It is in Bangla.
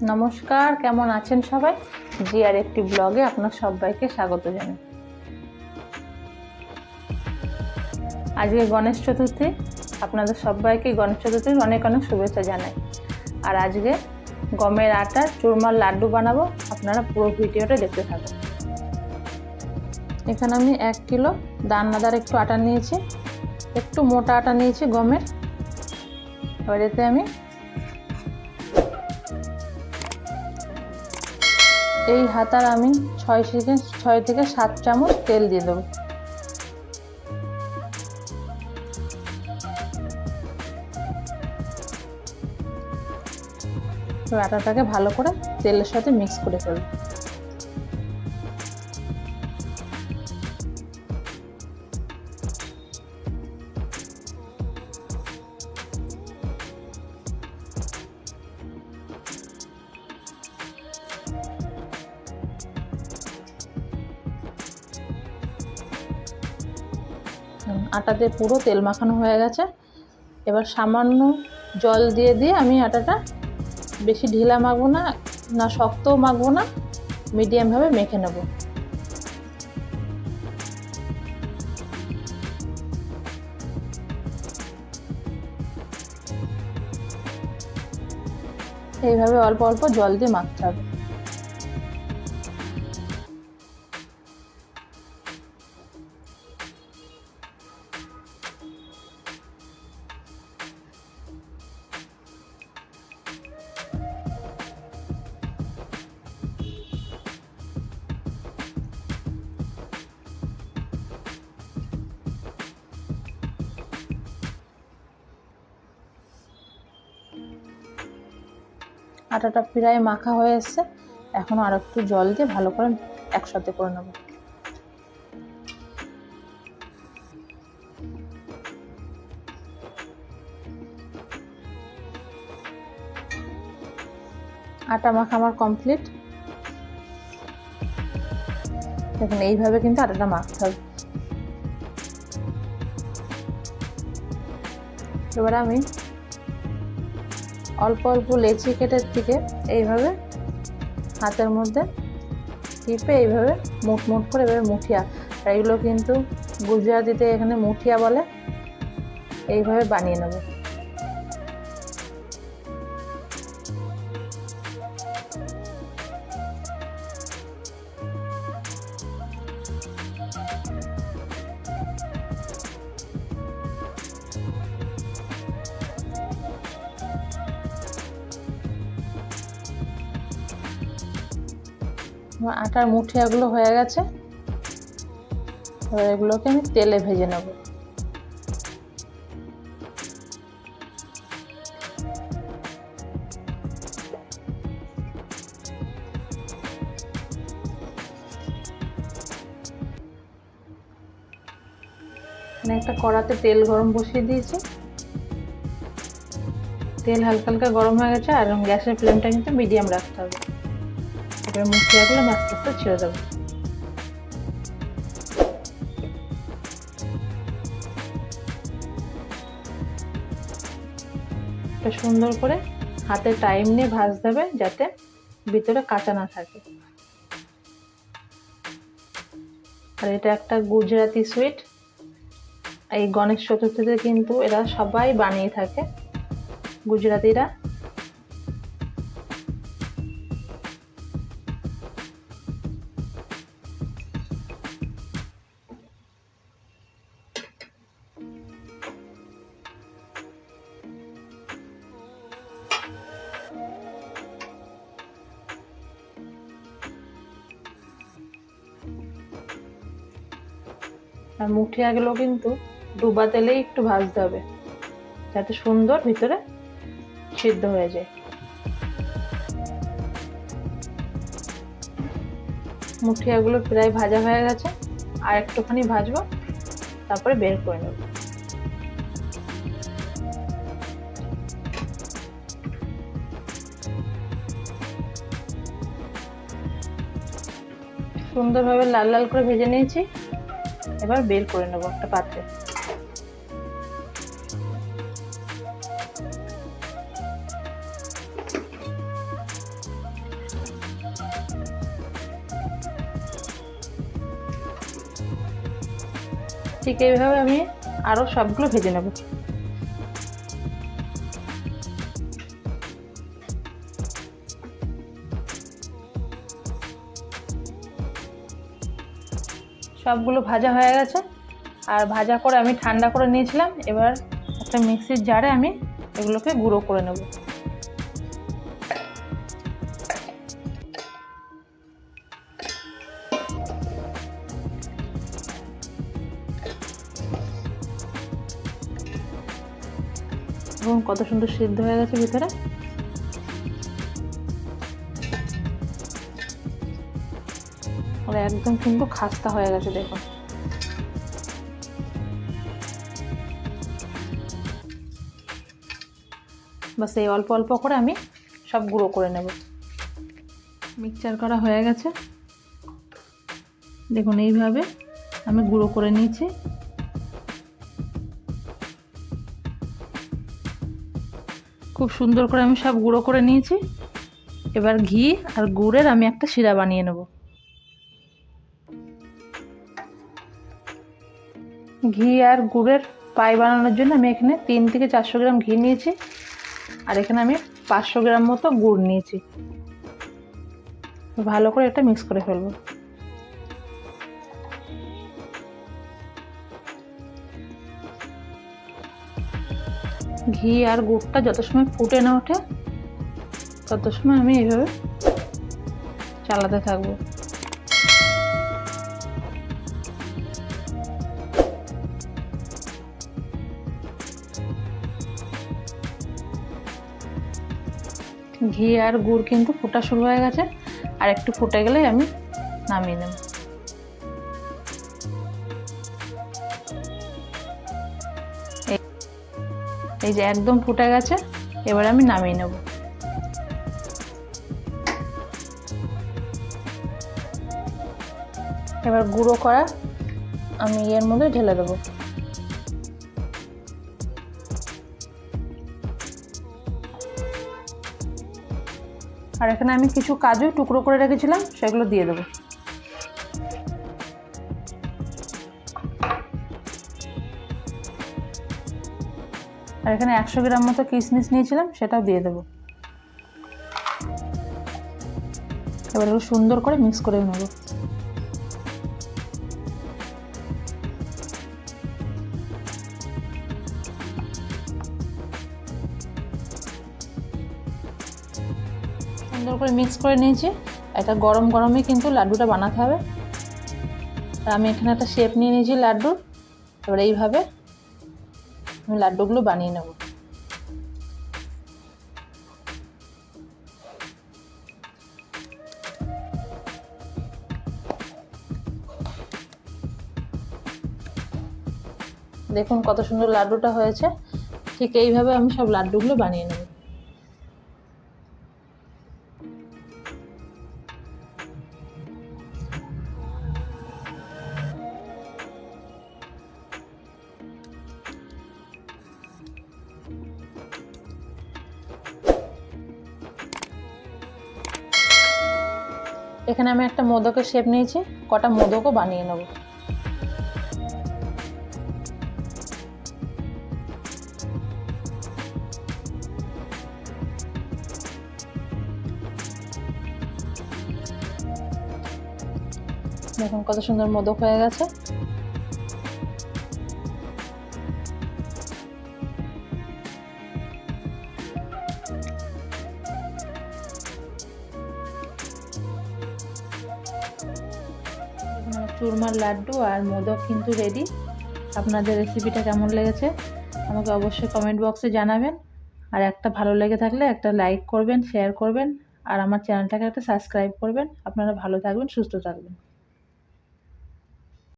নমস্কার, কেমন আছেন সবাই? জিআর একটি ব্লগে আপনার সবাইকে স্বাগত জানাই। আজকে গণেশ চতুর্থী, আপনাদের সবাইকে গণেশ চতুর্থীর অনেক অনেক শুভেচ্ছা জানাই। আর আজকে গমের আটার চুরমার লাড্ডু বানাবো, আপনারা পুরো ভিডিওটা দেখতে থাকুন। এখানে আমি 1 কিলো দানাদার একটু আটা নিয়েছি, একটু মোটা আটা নিয়েছি গমের। এবার এতে আমি এই হাতার আমি 6 থেকে 7 চামচ তেল দিয়ে দেবো। তো আটাটাকে ভালো করে তেলের সাথে মিক্স করে ফেলবো। আটাতে পুরো তেল মাখানো হয়ে গেছে। এবার সামান্য জল দিয়ে আমি আটাটা বেশি ঢিলা মাখবো না, না শক্তও মাখবো না, মিডিয়ামভাবে মেখে নেব। এইভাবে অল্প অল্প জল দিয়ে মাখতে হবে। আটাটা প্রায় মাখা হয়ে এসছে, এখন আর একটু জল দিয়ে ভালো করে একসাথে করে নেব। আটা মাখা আমার কমপ্লিট। দেখুন এইভাবে কিন্তু আটাটা মাখতে হবে। এবার আমি অল্প অল্প লেচি কেটে থেকে এইভাবে হাতের মধ্যে টিপে এইভাবে মুঠ মুঠ করে এভাবে মুঠিয়া, এগুলো কিন্তু গুজরাটিতে এখানে মুঠিয়া বলে, এইভাবে বানিয়ে নেব। আটার মুঠিয়াগুলো হয়ে গেছে, এবার এগুলোকে আমি তেলে ভেজে নেব। একটা কড়াতে তেল গরম বসিয়ে দিয়েছি, তেল হালকা হালকা গরম হয়ে গেছে, আর গ্যাসের ফ্লেমটা কিন্তু মিডিয়াম রাখতে হবে। এবার মুঠিয়াগুলো আস্তে আস্তে ছেড়ে দেবো। সুন্দর করে হাতে টাইম নিয়ে ভাজতে হবে, যাতে ভিতরে কাঁচা না থাকে। আর এটা একটা গুজরাটি সুইট, এই গণেশ চতুর্থীতে কিন্তু এরা সবাই বানিয়ে থাকে গুজরাটিরা। আর মুঠিয়াগুলো কিন্তু ডুবা তেলেই একটু ভাজতে হবে, যাতে সুন্দর ভিতরে সিদ্ধ হয়ে যায়। মুঠিয়াগুলো প্রায় ভাজা হয়ে গেছে, আর একটুখানি ভাজবো, তারপরে বের করে নেব। সুন্দরভাবে লাল লাল করে ভেজে নিয়েছি, এবার বের করে নেব একটা পাত্রে। ঠিক এইভাবে আমি আরও সবগুলো ভেজে নেব। সবগুলো ভাজা হয়ে গেছে, আর ভাজা করে আমি ঠান্ডা করে নিয়েছিলাম। এবার একটা মিক্সির জারে আমি এগুলোকে গুঁড়ো করে নেব। এবং কত সুন্দর সিদ্ধ হয়ে গেছে ভিতরে। একদম কিন্তু খাস্তা হয়ে গেছে দেখুন। বাস এই অল্প অল্প করে আমি সব গুঁড়ো করে নেব। মিক্সচার করা হয়ে গেছে দেখুন, এইভাবে আমি গুঁড়ো করে নিয়েছি। খুব সুন্দর করে আমি সব গুঁড়ো করে নিয়েছি। এবার ঘি আর গুড়ের আমি একটা শিরা বানিয়ে নেব। ঘি আর গুড়ের পাই বানানোর জন্য আমি এখানে 3 থেকে 400 গ্রাম ঘি নিয়েছি, আর এখানে আমি 500 গ্রাম মতো গুড় নিয়েছি। ভালো করে এটা মিক্স করে ফেলবো। ঘি আর গুড়টা যত সময় ফুটে না ওঠে তত সময় আমি এইভাবে চালাতে থাকবো। ঘি আর গুড় কিন্তু ফোটা শুরু হয়ে গেছে, আর একটু ফুটে গেলেই আমি নামিয়ে নেব। এই যে একদম ফুটে গেছে, এবার আমি নামিয়ে নেব। এবার গুঁড়ো করা আমি এর মধ্যে ঢেলে দেবো। আর এখানে আমি কিছু কাজু টুকরো করে রেখেছিলাম, সেগুলো দিয়ে দেবো। আর এখানে 100 গ্রাম মতো কিশমিশ নিয়েছিলাম, সেটাও দিয়ে দেবো। এবার এগুলো সুন্দর করে মিক্স করে নেব। সুন্দর করে মিক্স করে নিয়েছি। এটা গরম গরমই কিন্তু লাড্ডুটা বানাতে হবে। আর আমি এখানে একটা শেপ নিয়ে নিয়েছি লাড্ডুর। এবার এইভাবে আমি লাড্ডুগুলো বানিয়ে নেব। দেখুন কত সুন্দর লাড্ডুটা হয়েছে। ঠিক এইভাবে আমি সব লাড্ডুগুলো বানিয়ে নেব। এখানে আমি একটা মোদকের শেপ নিয়েছি, কটা মোদকও বানিয়ে নেব। দেখুন কত সুন্দর মোদক হয়ে গেছে। চুরমার লাড্ডু আর মোদক কিন্তু রেডি। আপনাদের রেসিপিটা কেমন লেগেছে আমাকে অবশ্যই কমেন্ট বক্সে জানাবেন। আর একটা ভালো লেগে থাকলে একটা লাইক করবেন, শেয়ার করবেন, আর আমার চ্যানেলটাকে একটা সাবস্ক্রাইব করবেন। আপনারা ভালো থাকবেন, সুস্থ থাকবেন।